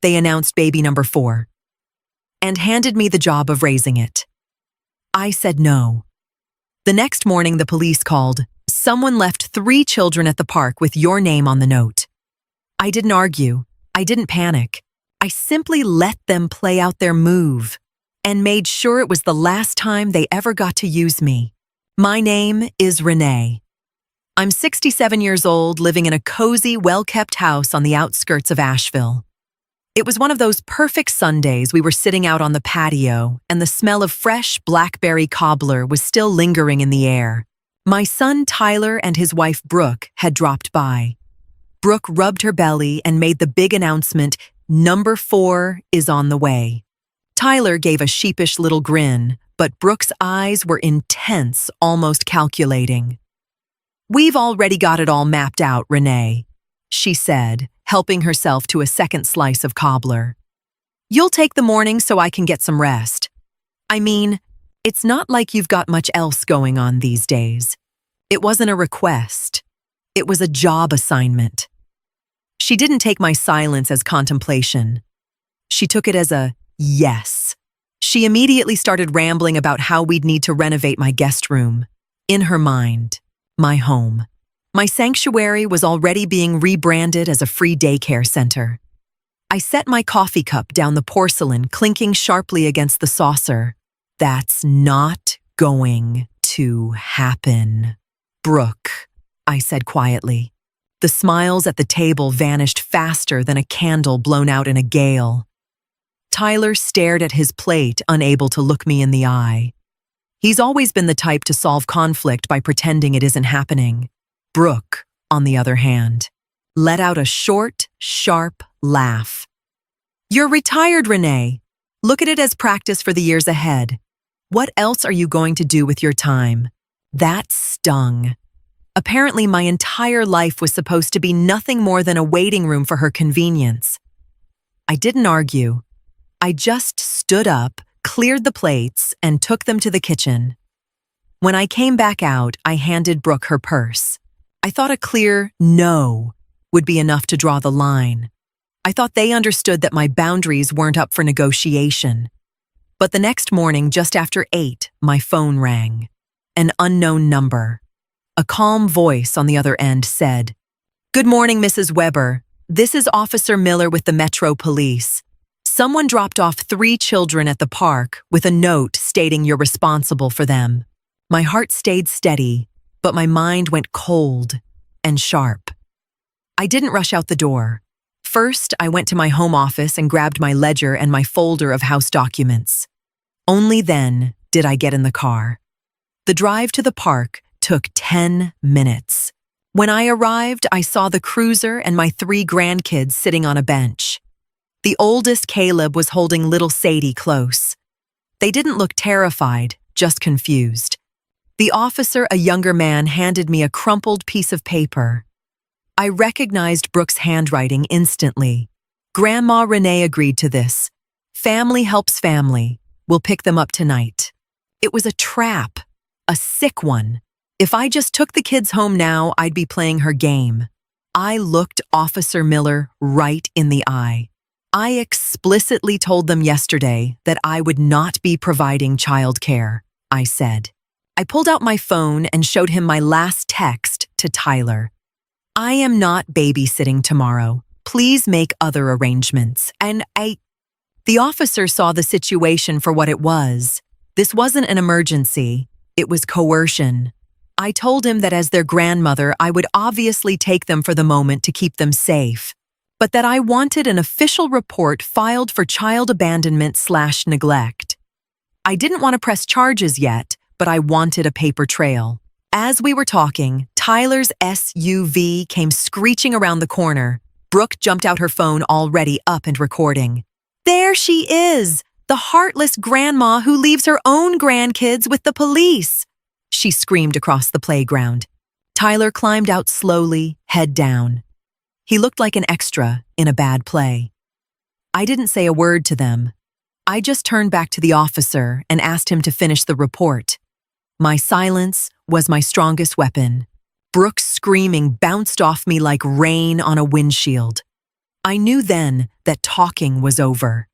they announced baby number 4 and handed me the job of raising it. I said no. The next morning, the police called. Someone left 3 children at the park with your name on the note. I didn't argue. I didn't panic. I simply let them play out their move and made sure it was the last time they ever got to use me. My name is Renee. I'm 67 years old, living in a cozy, well-kept house on the outskirts of Asheville. It was one of those perfect Sundays. We were sitting out on the patio, and the smell of fresh blackberry cobbler was still lingering in the air. My son Tyler and his wife Brooke had dropped by. Brooke rubbed her belly and made the big announcement, "Number 4 is on the way." Tyler gave a sheepish little grin, but Brooke's eyes were intense, almost calculating. "We've already got it all mapped out, Renee," she said, helping herself to a second slice of cobbler. "You'll take the morning so I can get some rest. I mean, it's not like you've got much else going on these days." It wasn't a request. It was a job assignment. She didn't take my silence as contemplation. She took it as a yes. She immediately started rambling about how we'd need to renovate my guest room. In her mind, my home. My sanctuary was already being rebranded as a free daycare center. I set my coffee cup down the porcelain, clinking sharply against the saucer. "That's not going to happen, Brooke," I said quietly. The smiles at the table vanished faster than a candle blown out in a gale. Tyler stared at his plate, unable to look me in the eye. He's always been the type to solve conflict by pretending it isn't happening. Brooke, on the other hand, let out a short, sharp laugh. "You're retired, Renee. Look at it as practice for the years ahead. What else are you going to do with your time?" That stung. Apparently, my entire life was supposed to be nothing more than a waiting room for her convenience. I didn't argue. I just stood up, cleared the plates, and took them to the kitchen. When I came back out, I handed Brooke her purse. I thought a clear no would be enough to draw the line. I thought they understood that my boundaries weren't up for negotiation. But the next morning, just after 8, my phone rang. An unknown number. A calm voice on the other end said, "Good morning, Mrs. Weber. This is Officer Miller with the Metro Police. Someone dropped off 3 children at the park with a note stating you're responsible for them." My heart stayed steady, but my mind went cold and sharp. I didn't rush out the door. First, I went to my home office and grabbed my ledger and my folder of house documents. Only then did I get in the car. The drive to the park took 10 minutes. When I arrived, I saw the cruiser and my 3 grandkids sitting on a bench. The oldest, Caleb, was holding little Sadie close. They didn't look terrified, just confused. The officer, a younger man, handed me a crumpled piece of paper. I recognized Brooke's handwriting instantly. "Grandma Renee agreed to this. Family helps family. We'll pick them up tonight." It was a trap, a sick one. If I just took the kids home now, I'd be playing her game. I looked Officer Miller right in the eye. I explicitly told them yesterday that I would not be providing childcare, I said. I pulled out my phone and showed him my last text to Tyler. "I am not babysitting tomorrow. Please make other arrangements." The officer saw the situation for what it was. This wasn't an emergency. It was coercion. I told him that as their grandmother, I would obviously take them for the moment to keep them safe, but that I wanted an official report filed for child abandonment/neglect. I didn't want to press charges yet, but I wanted a paper trail. As we were talking, Tyler's SUV came screeching around the corner. Brooke jumped out her phone, already up and recording. "There she is, the heartless grandma who leaves her own grandkids with the police," she screamed across the playground. Tyler climbed out slowly, head down. He looked like an extra in a bad play. I didn't say a word to them. I just turned back to the officer and asked him to finish the report. My silence was my strongest weapon. Brooke's screaming bounced off me like rain on a windshield. I knew then that talking was over.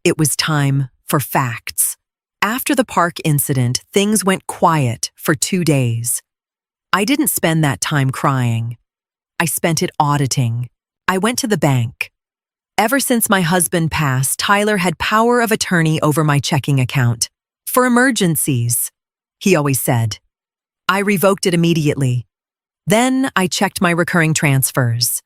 It was time for facts. After the park incident, things went quiet for 2 days. I didn't spend that time crying. I spent it auditing. I went to the bank. Ever since my husband passed, Tyler had power of attorney over my checking account. For emergencies, he always said. I revoked it immediately. Then I checked my recurring transfers.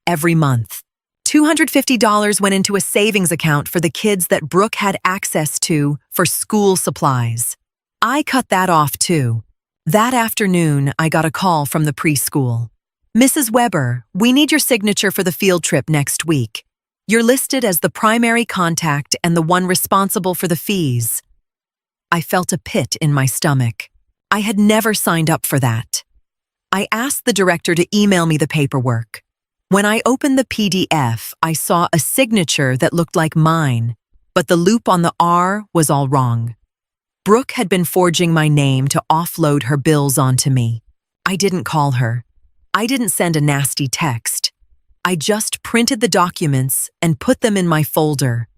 Every month, $250 went into a savings account for the kids that Brooke had access to for school supplies. I cut that off too. That afternoon, I got a call from the preschool. Mrs. Weber, we need your signature for the field trip next week. You're listed as the primary contact and the one responsible for the fees. I felt a pit in my stomach. I had never signed up for that. I asked the director to email me the paperwork. When I opened the PDF, I saw a signature that looked like mine, but the loop on the R was all wrong. Brooke had been forging my name to offload her bills onto me. I didn't call her. I didn't send a nasty text. I just printed the documents and put them in my folder.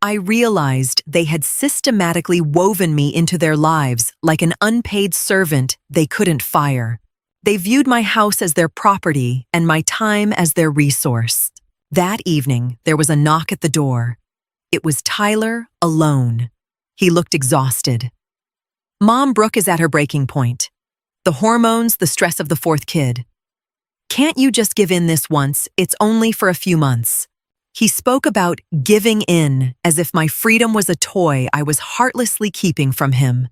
I realized they had systematically woven me into their lives like an unpaid servant they couldn't fire. They viewed my house as their property and my time as their resource. That evening, there was a knock at the door. It was Tyler alone. He looked exhausted. Mom, Brooke is at her breaking point. The hormones, the stress of the 4th kid. Can't you just give in this once? It's only for a few months. He spoke about giving in as if my freedom was a toy I was heartlessly keeping from him.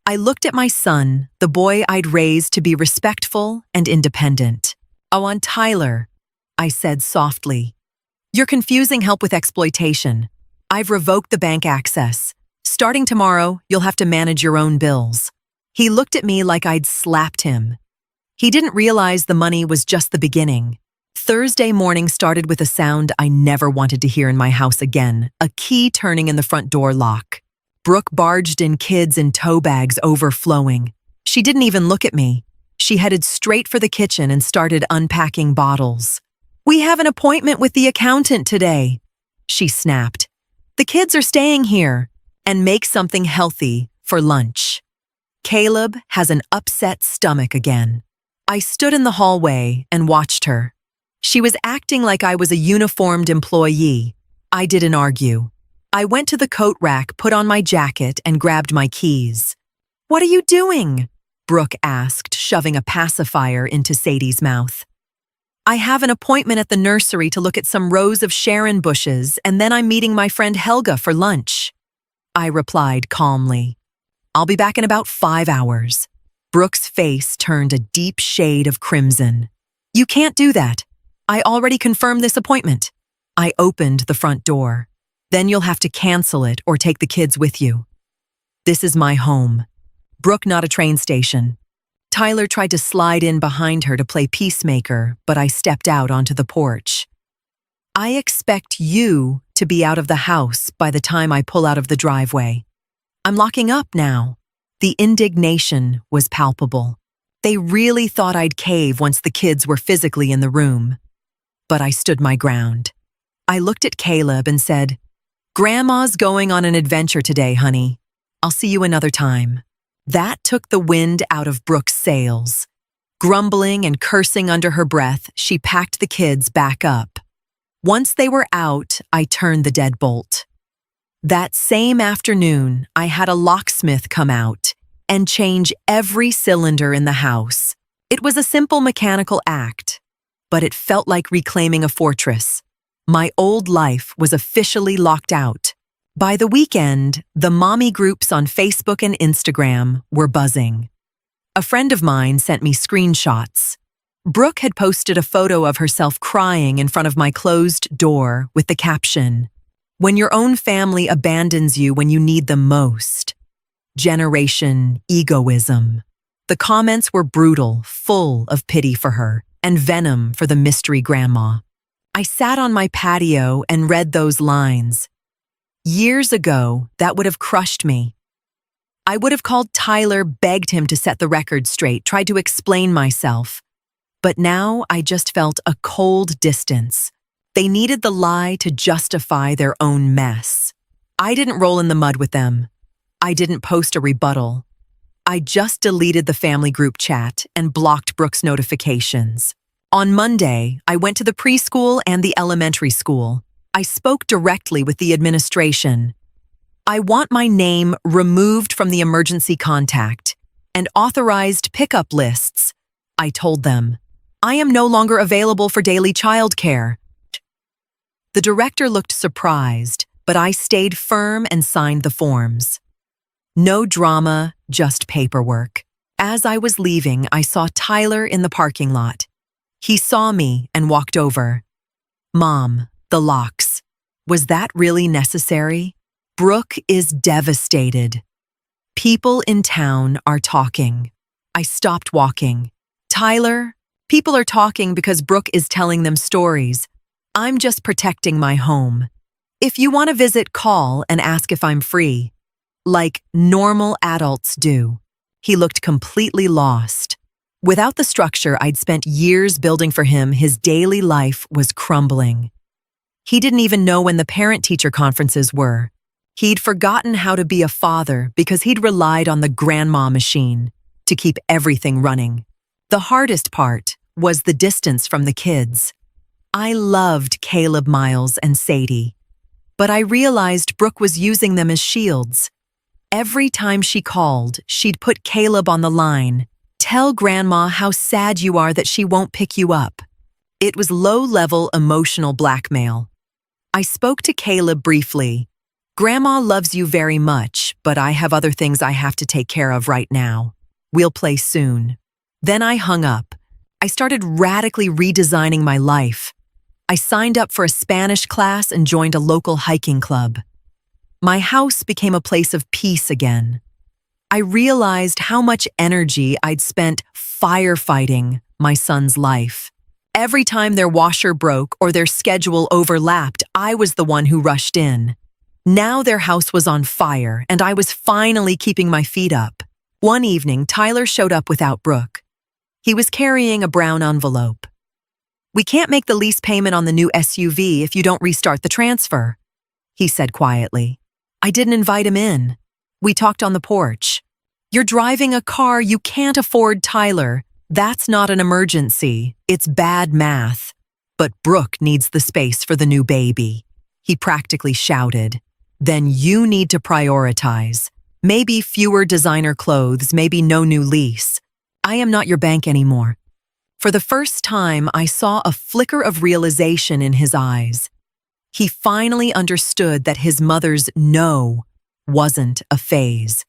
I looked at my son, the boy I'd raised to be respectful and independent. "Oh, on Tyler," I said softly. "You're confusing help with exploitation. I've revoked the bank access. Starting tomorrow, you'll have to manage your own bills." He looked at me like I'd slapped him. He didn't realize the money was just the beginning. Thursday morning started with a sound I never wanted to hear in my house again, a key turning in the front door lock. Brooke barged in, kids in tow bags overflowing. She didn't even look at me. She headed straight for the kitchen and started unpacking bottles. "We have an appointment with the accountant today," she snapped. "The kids are staying here, and make something healthy for lunch." Caleb has an upset stomach again. I stood in the hallway and watched her. She was acting like I was a uniformed employee. I didn't argue. I went to the coat rack, put on my jacket, and grabbed my keys. "What are you doing?" Brooke asked, shoving a pacifier into Sadie's mouth. "I have an appointment at the nursery to look at some rows of Sharon bushes, and then I'm meeting my friend Helga for lunch." I replied calmly. "I'll be back in about 5 hours. Brooke's face turned a deep shade of crimson. "You can't do that. I already confirmed this appointment." I opened the front door. "Then you'll have to cancel it or take the kids with you. This is my home. Brooke, not a train station." Tyler tried to slide in behind her to play peacemaker, but I stepped out onto the porch. "I expect you to be out of the house by the time I pull out of the driveway. I'm locking up now." The indignation was palpable. They really thought I'd cave once the kids were physically in the room. But I stood my ground. I looked at Caleb and said, "Grandma's going on an adventure today, honey. I'll see you another time." That took the wind out of Brooke's sails. Grumbling and cursing under her breath, she packed the kids back up. Once they were out, I turned the deadbolt. That same afternoon, I had a locksmith come out and change every cylinder in the house. It was a simple mechanical act, but it felt like reclaiming a fortress. My old life was officially locked out. By the weekend, the mommy groups on Facebook and Instagram were buzzing. A friend of mine sent me screenshots. Brooke had posted a photo of herself crying in front of my closed door with the caption, "When your own family abandons you when you need them most. Generation egoism." The comments were brutal, full of pity for her and venom for the mystery grandma. I sat on my patio and read those lines. Years ago, that would have crushed me. I would have called Tyler, begged him to set the record straight, tried to explain myself. But now I just felt a cold distance. They needed the lie to justify their own mess. I didn't roll in the mud with them. I didn't post a rebuttal. I just deleted the family group chat and blocked Brooke's notifications. On Monday, I went to the preschool and the elementary school. I spoke directly with the administration. I want my name removed from the emergency contact and authorized pickup lists. I told them, I am no longer available for daily childcare. The director looked surprised, but I stayed firm and signed the forms. No drama, just paperwork. As I was leaving, I saw Tyler in the parking lot. He saw me and walked over. Mom, the locks. Was that really necessary? Brooke is devastated. People in town are talking. I stopped walking. Tyler, people are talking because Brooke is telling them stories. I'm just protecting my home. If you want to visit, call and ask if I'm free. Like normal adults do. He looked completely lost. Without the structure I'd spent years building for him, his daily life was crumbling. He didn't even know when the parent-teacher conferences were. He'd forgotten how to be a father because he'd relied on the grandma machine to keep everything running. The hardest part was the distance from the kids. I loved Caleb, Miles, and Sadie, but I realized Brooke was using them as shields. Every time she called, she'd put Caleb on the line. Tell Grandma how sad you are that she won't pick you up. It was low-level emotional blackmail. I spoke to Caleb briefly. Grandma loves you very much, but I have other things I have to take care of right now. We'll play soon. Then I hung up. I started radically redesigning my life. I signed up for a Spanish class and joined a local hiking club. My house became a place of peace again. I realized how much energy I'd spent firefighting my son's life. Every time their washer broke or their schedule overlapped, I was the one who rushed in. Now their house was on fire, and I was finally keeping my feet up. One evening, Tyler showed up without Brooke. He was carrying a brown envelope. We can't make the lease payment on the new SUV if you don't restart the transfer, he said quietly. I didn't invite him in. We talked on the porch. You're driving a car you can't afford, Tyler. That's not an emergency. It's bad math. But Brooke needs the space for the new baby. He practically shouted. Then you need to prioritize. Maybe fewer designer clothes, maybe no new lease. I am not your bank anymore. For the first time, I saw a flicker of realization in his eyes. He finally understood that his mother's no wasn't a phase.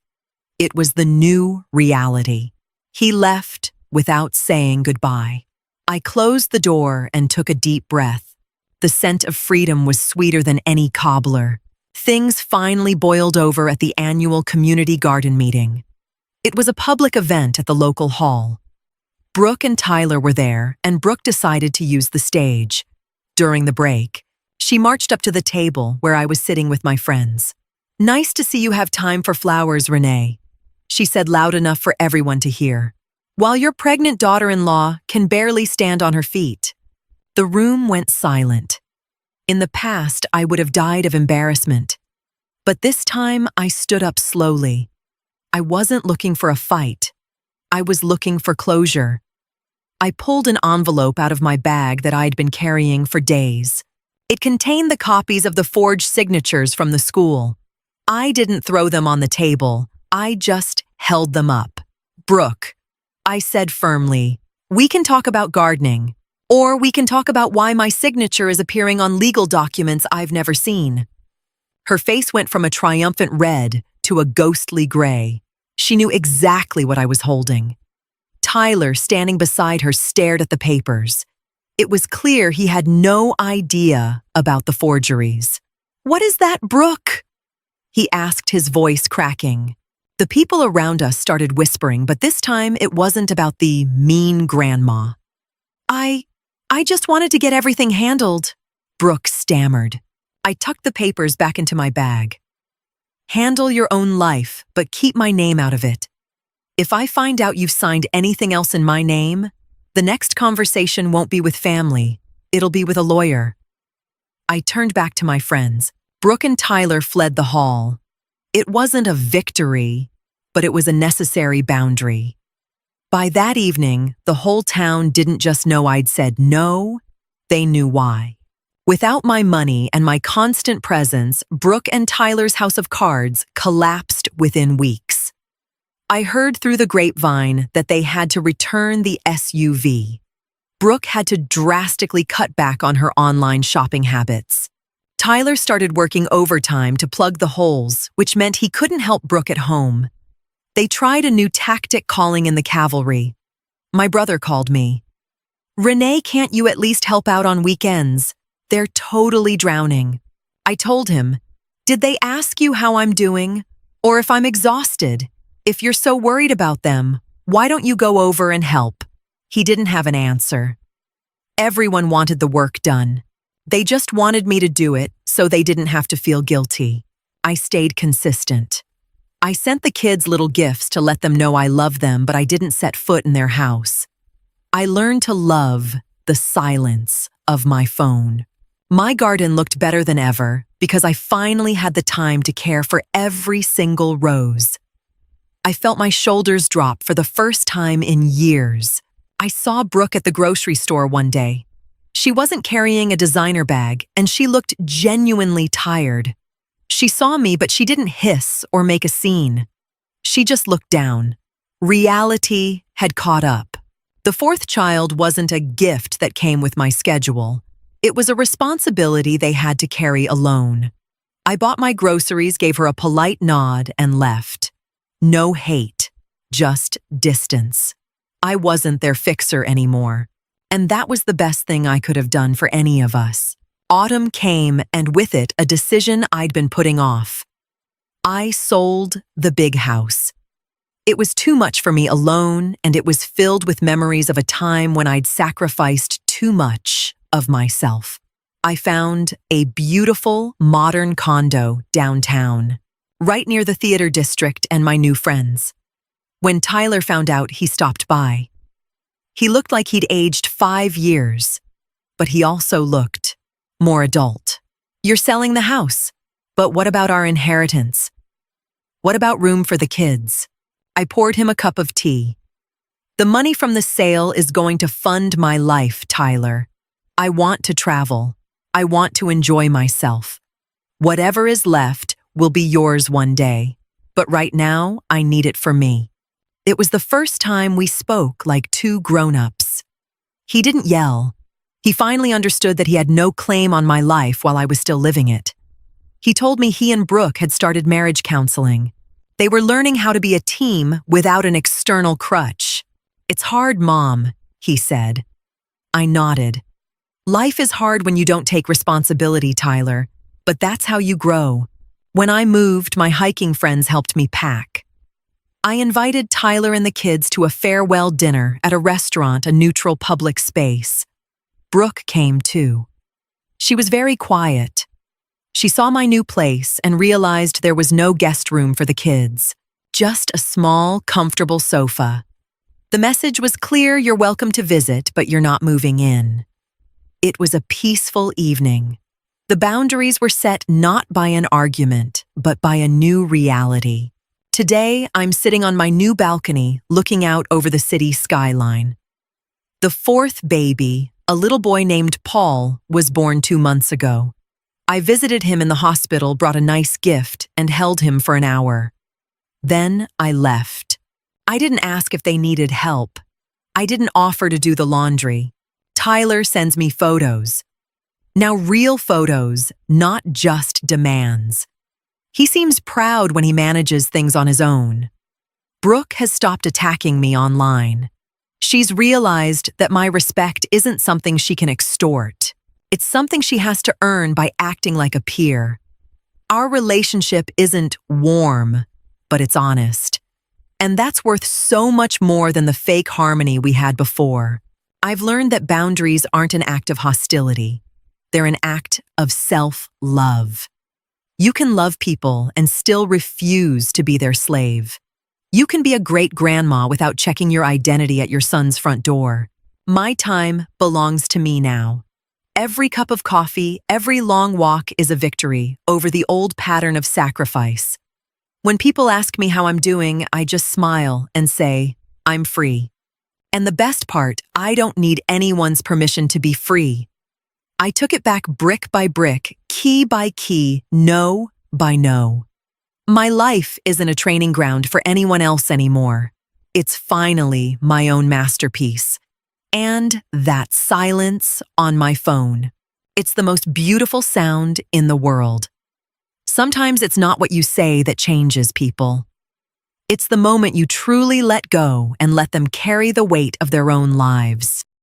It was the new reality. He left without saying goodbye. I closed the door and took a deep breath. The scent of freedom was sweeter than any cobbler. Things finally boiled over at the annual community garden meeting. It was a public event at the local hall. Brooke and Tyler were there, and Brooke decided to use the stage. During the break, she marched up to the table where I was sitting with my friends. Nice to see you have time for flowers, Renee, she said loud enough for everyone to hear. While your pregnant daughter-in-law can barely stand on her feet. The room went silent. In the past, I would have died of embarrassment. But this time, I stood up slowly. I wasn't looking for a fight. I was looking for closure. I pulled an envelope out of my bag that I'd been carrying for days. It contained the copies of the forged signatures from the school. I didn't throw them on the table. I just held them up. Brooke, I said firmly, we can talk about gardening, or we can talk about why my signature is appearing on legal documents I've never seen. Her face went from a triumphant red to a ghostly gray. She knew exactly what I was holding. Tyler, standing beside her, stared at the papers. It was clear he had no idea about the forgeries. What is that, Brooke? He asked, his voice cracking. The people around us started whispering, but this time it wasn't about the mean grandma. I just wanted to get everything handled, Brooke stammered. I tucked the papers back into my bag. Handle your own life, but keep my name out of it. If I find out you've signed anything else in my name, the next conversation won't be with family. It'll be with a lawyer. I turned back to my friends. Brooke and Tyler fled the hall. It wasn't a victory, but it was a necessary boundary. By that evening, the whole town didn't just know I'd said no, they knew why. Without my money and my constant presence, Brooke and Tyler's house of cards collapsed within weeks. I heard through the grapevine that they had to return the SUV. Brooke had to drastically cut back on her online shopping habits. Tyler started working overtime to plug the holes, which meant he couldn't help Brooke at home. They tried a new tactic calling in the cavalry. My brother called me. "Renee, can't you at least help out on weekends? They're totally drowning." I told him, "Did they ask you how I'm doing? Or if I'm exhausted? If you're so worried about them, why don't you go over and help?" He didn't have an answer. Everyone wanted the work done. They just wanted me to do it so they didn't have to feel guilty. I stayed consistent. I sent the kids little gifts to let them know I love them, but I didn't set foot in their house. I learned to love the silence of my phone. My garden looked better than ever because I finally had the time to care for every single rose. I felt my shoulders drop for the first time in years. I saw Brooke at the grocery store one day. She wasn't carrying a designer bag, and she looked genuinely tired. She saw me, but she didn't hiss or make a scene. She just looked down. Reality had caught up. The fourth child wasn't a gift that came with my schedule. It was a responsibility they had to carry alone. I bought my groceries, gave her a polite nod, and left. No hate, just distance. I wasn't their fixer anymore. And that was the best thing I could have done for any of us. Autumn came, and with it, a decision I'd been putting off. I sold the big house. It was too much for me alone, and it was filled with memories of a time when I'd sacrificed too much of myself. I found a beautiful, modern condo downtown, right near the theater district and my new friends. When Tyler found out, he stopped by. He looked like he'd aged 5 years, but he also looked more adult. "You're selling the house, but what about our inheritance? What about room for the kids?" I poured him a cup of tea. "The money from the sale is going to fund my life, Tyler. I want to travel. I want to enjoy myself. Whatever is left will be yours one day, but right now I need it for me." It was the first time we spoke like two grown-ups. He didn't yell. He finally understood that he had no claim on my life while I was still living it. He told me he and Brooke had started marriage counseling. They were learning how to be a team without an external crutch. "It's hard, Mom," he said. I nodded. "Life is hard when you don't take responsibility, Tyler, but that's how you grow." When I moved, my hiking friends helped me pack. I invited Tyler and the kids to a farewell dinner at a restaurant, a neutral public space. Brooke came too. She was very quiet. She saw my new place and realized there was no guest room for the kids, just a small, comfortable sofa. The message was clear: you're welcome to visit, but you're not moving in. It was a peaceful evening. The boundaries were set not by an argument, but by a new reality. Today, I'm sitting on my new balcony, looking out over the city skyline. The fourth baby, a little boy named Paul, was born 2 months ago. I visited him in the hospital, brought a nice gift, and held him for an hour. Then I left. I didn't ask if they needed help. I didn't offer to do the laundry. Tyler sends me photos. Now, real photos, not just demands. He seems proud when he manages things on his own. Brooke has stopped attacking me online. She's realized that my respect isn't something she can extort. It's something she has to earn by acting like a peer. Our relationship isn't warm, but it's honest. And that's worth so much more than the fake harmony we had before. I've learned that boundaries aren't an act of hostility. They're an act of self-love. You can love people and still refuse to be their slave. You can be a great grandma without checking your identity at your son's front door. My time belongs to me now. Every cup of coffee, every long walk is a victory over the old pattern of sacrifice. When people ask me how I'm doing, I just smile and say, I'm free. And the best part, I don't need anyone's permission to be free. I took it back brick by brick, key by key, no by no. My life isn't a training ground for anyone else anymore. It's finally my own masterpiece. And that silence on my phone. It's the most beautiful sound in the world. Sometimes it's not what you say that changes people. It's the moment you truly let go and let them carry the weight of their own lives.